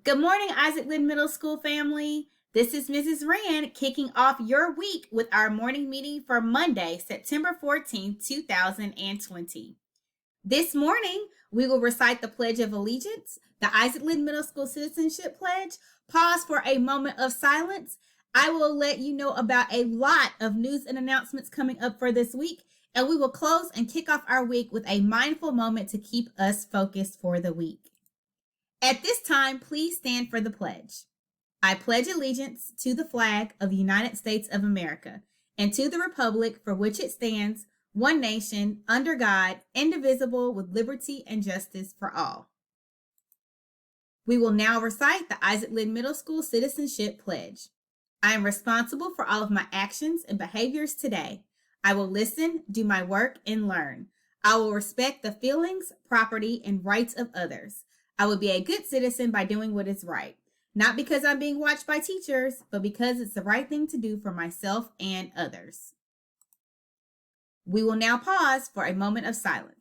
Good morning, Isaac Lynn Middle School family. This is Mrs. Rand kicking off your week with our morning meeting for Monday, September 14th, 2020. This morning, we will recite the Pledge of Allegiance, the Isaac Lynn Middle School Citizenship Pledge, pause for a moment of silence. I will let you know about a lot of news and announcements coming up for this week, and we will close and kick off our week with a mindful moment to keep us focused for the week. At this time, please stand for the pledge. I pledge allegiance to the flag of the United States of America and to the republic for which it stands, one nation, under God, indivisible, with liberty and justice for all. We will now recite the Isaac Lynn Middle School Citizenship Pledge. I am responsible for all of my actions and behaviors today. I will listen, do my work, and learn. I will respect the feelings, property, and rights of others. I will be a good citizen by doing what is right, not because I'm being watched by teachers, but because it's the right thing to do for myself and others. We will now pause for a moment of silence.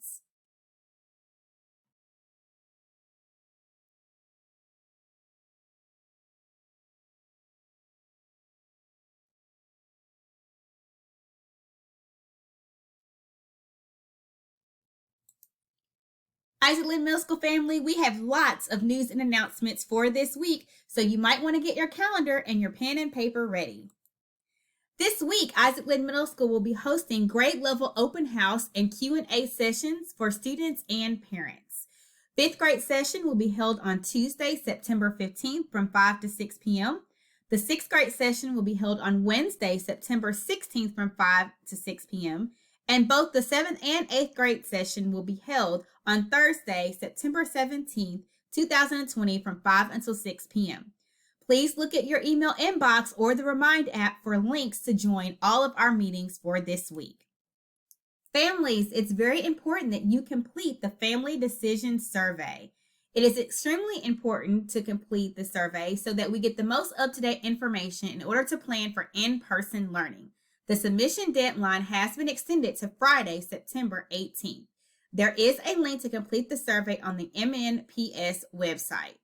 Isaac Lynn Middle School family, we have lots of news and announcements for this week, so you might want to get your calendar and your pen and paper ready. This week, Isaac Lynn Middle School will be hosting grade level open house and Q&A sessions for students and parents. Fifth grade session will be held on Tuesday, September 15th from 5 to 6 p.m. The sixth grade session will be held on Wednesday, September 16th from 5 to 6 p.m. And both the 7th and 8th grade session will be held on Thursday, September 17th, 2020 from 5 until 6 p.m. Please look at your email inbox or the Remind app for links to join all of our meetings for this week. Families, it's very important that you complete the Family Decision Survey. It is extremely important to complete the survey so that we get the most up-to-date information in order to plan for in-person learning. The submission deadline has been extended to Friday, September 18th. There is a link to complete the survey on the MNPS website.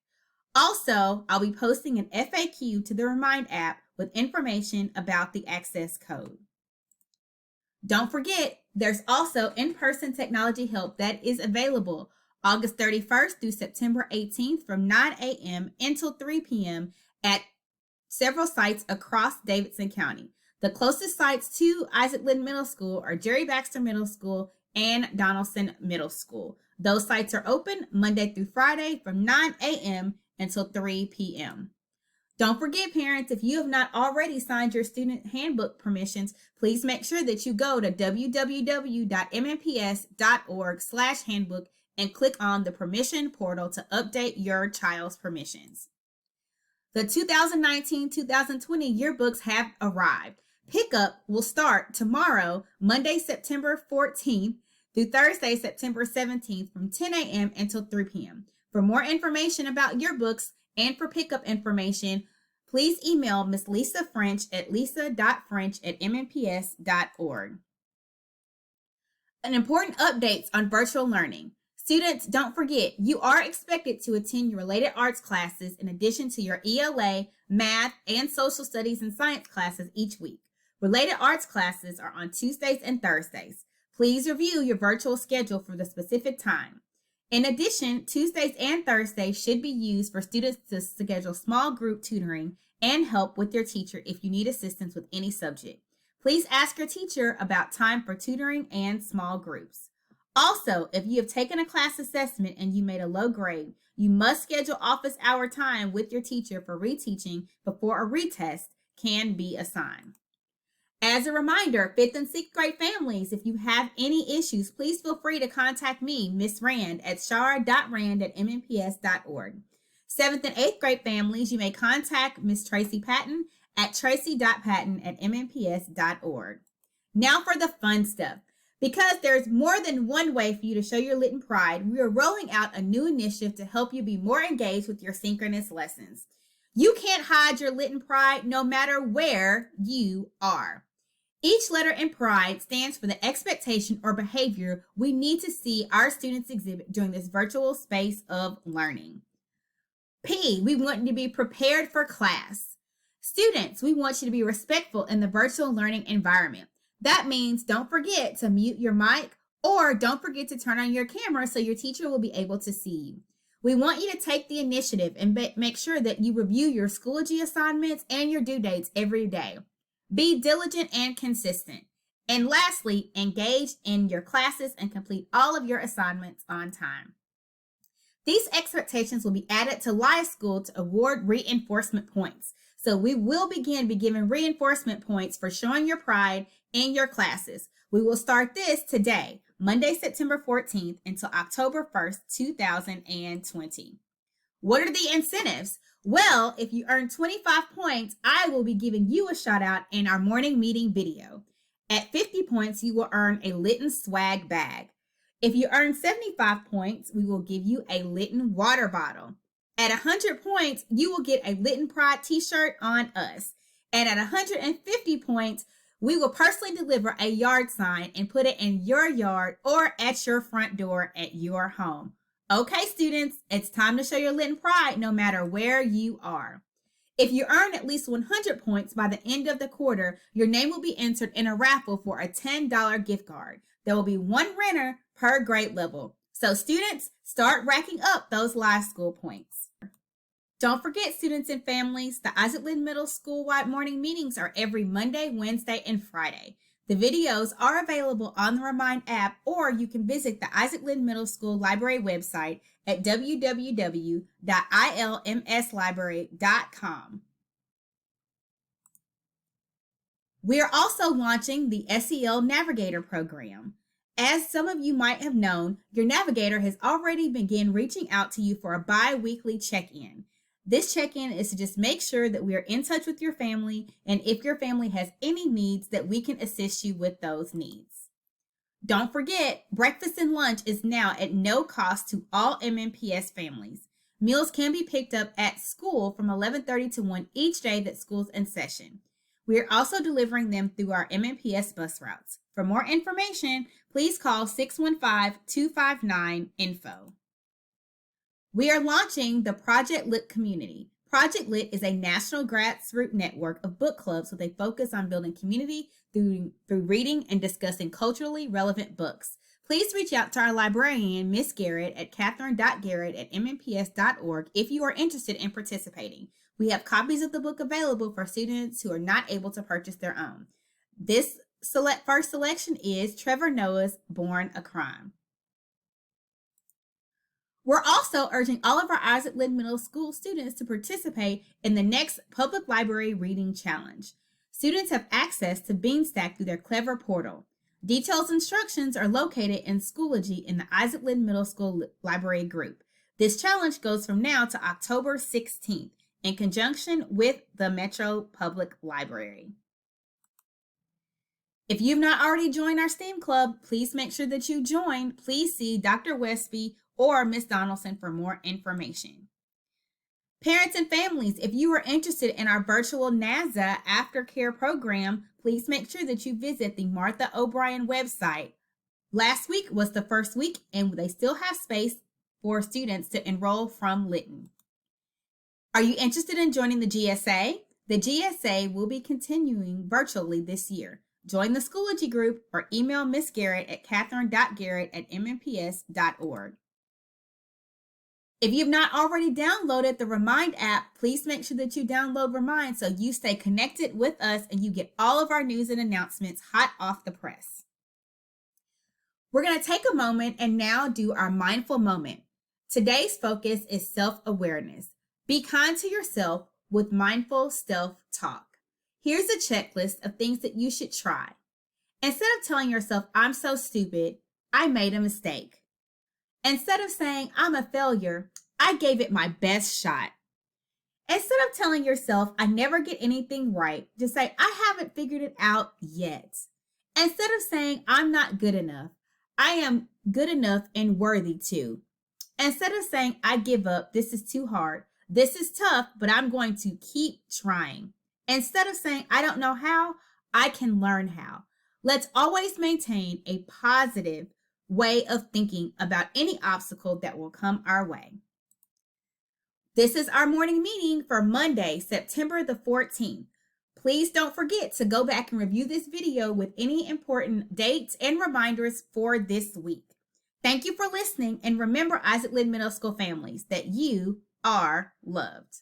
Also, I'll be posting an FAQ to the Remind app with information about the access code. Don't forget, there's also in-person technology help that is available August 31st through September 18th from 9 a.m. until 3 p.m. at several sites across Davidson County. The closest sites to Isaac Lynn Middle School are Jerry Baxter Middle School and Donaldson Middle School. Those sites are open Monday through Friday from 9 a.m. until 3 p.m. Don't forget, parents, if you have not already signed your student handbook permissions, please make sure that you go to www.mnps.org/handbook and click on the permission portal to update your child's permissions. The 2019-2020 yearbooks have arrived. Pickup will start tomorrow, Monday, September 14th through Thursday, September 17th from 10 a.m. until 3 p.m. For more information about yearbooks and for pickup information, please email Ms. Lisa French at lisa.french@mnps.org. An important updates on virtual learning. Students, don't forget, you are expected to attend your related arts classes in addition to your ELA, math, and social studies and science classes each week. Related arts classes are on Tuesdays and Thursdays. Please review your virtual schedule for the specific time. In addition, Tuesdays and Thursdays should be used for students to schedule small group tutoring and help with your teacher if you need assistance with any subject. Please ask your teacher about time for tutoring and small groups. Also, if you have taken a class assessment and you made a low grade, you must schedule office hour time with your teacher for reteaching before a retest can be assigned. As a reminder, 5th and 6th grade families, if you have any issues, please feel free to contact me, Miss Rand, at shar.rand@mnps.org. 7th and 8th grade families, you may contact Miss Tracy Patton at tracy.patton@mnps.org. Now for the fun stuff. Because there's more than one way for you to show your Lytton pride, we are rolling out a new initiative to help you be more engaged with your synchronous lessons. You can't hide your Lytton pride no matter where you are. Each letter in PRIDE stands for the expectation or behavior we need to see our students exhibit during this virtual space of learning. P, we want you to be prepared for class. Students, we want you to be respectful in the virtual learning environment. That means don't forget to mute your mic or don't forget to turn on your camera so your teacher will be able to see you. We want you to take the initiative and make sure that you review your Schoology assignments and your due dates every day. Be diligent and consistent. And lastly, engage in your classes and complete all of your assignments on time. These expectations will be added to Live School to award reinforcement points. So we will begin giving reinforcement points for showing your pride in your classes. We will start this today, Monday, September 14th until October 1st, 2020. What are the incentives? Well, if you earn 25 points, I will be giving you a shout out in our morning meeting video. At 50 points, you will earn a Lytton swag bag. If you earn 75 points, we will give you a Lytton water bottle. At 100 points, you will get a Lytton Pride t-shirt on us. And at 150 points, we will personally deliver a yard sign and put it in your yard or at your front door at your home. Okay, students, it's time to show your Lytton Pride no matter where you are. If you earn at least 100 points by the end of the quarter, your name will be entered in a raffle for a $10 gift card. There will be one winner per grade level. So students, start racking up those Live School points. Don't forget, students and families, the Isaac Lynn Middle School-wide morning meetings are every Monday, Wednesday, and Friday. The videos are available on the Remind app, or you can visit the Isaac Lynn Middle School Library website at www.ilmslibrary.com. We are also launching the SEL Navigator program. As some of you might have known, your navigator has already begun reaching out to you for a bi-weekly check-in. This check-in is to just make sure that we are in touch with your family and if your family has any needs that we can assist you with those needs. Don't forget, breakfast and lunch is now at no cost to all MNPS families. Meals can be picked up at school from 11:30 to 1 each day that school's in session. We are also delivering them through our MNPS bus routes. For more information, please call 615-259-INFO. We are launching the Project Lit community. Project Lit is a national grassroots network of book clubs with a focus on building community through reading and discussing culturally relevant books. Please reach out to our librarian, Miss Garrett, at catherine.garrett@mnps.org if you are interested in participating. We have copies of the book available for students who are not able to purchase their own. This first selection is Trevor Noah's Born a Crime. We're also urging all of our Isaac Lynn Middle School students to participate in the next Public Library Reading Challenge. Students have access to Beanstack through their Clever portal. Detailed instructions are located in Schoology in the Isaac Lynn Middle School Library group. This challenge goes from now to October 16th in conjunction with the Metro Public Library. If you've not already joined our STEAM Club, please make sure that you join. Please see Dr. Westby or Ms. Donaldson for more information. Parents and families, if you are interested in our virtual NASA aftercare program, please make sure that you visit the Martha O'Brien website. Last week was the first week, and they still have space for students to enroll from Lytton. Are you interested in joining the GSA? The GSA will be continuing virtually this year. Join the Schoology group or email Miss Garrett at catherine.garrett@mnps.org. If you've not already downloaded the Remind app, please make sure that you download Remind so you stay connected with us and you get all of our news and announcements hot off the press. We're going to take a moment and now do our mindful moment. Today's focus is self-awareness. Be kind to yourself with mindful self-talk. Here's a checklist of things that you should try. Instead of telling yourself, I'm so stupid, I made a mistake. Instead of saying, I'm a failure, I gave it my best shot. Instead of telling yourself, I never get anything right, just say, I haven't figured it out yet. Instead of saying, I'm not good enough, I am good enough and worthy too. Instead of saying, I give up, this is too hard, this is tough, but I'm going to keep trying. Instead of saying, I don't know how, I can learn how. Let's always maintain a positive way of thinking about any obstacle that will come our way. This is our morning meeting for Monday, September the 14th. Please don't forget to go back and review this video with any important dates and reminders for this week. Thank you for listening, and remember, Isaac Lynn Middle School families, that you are loved.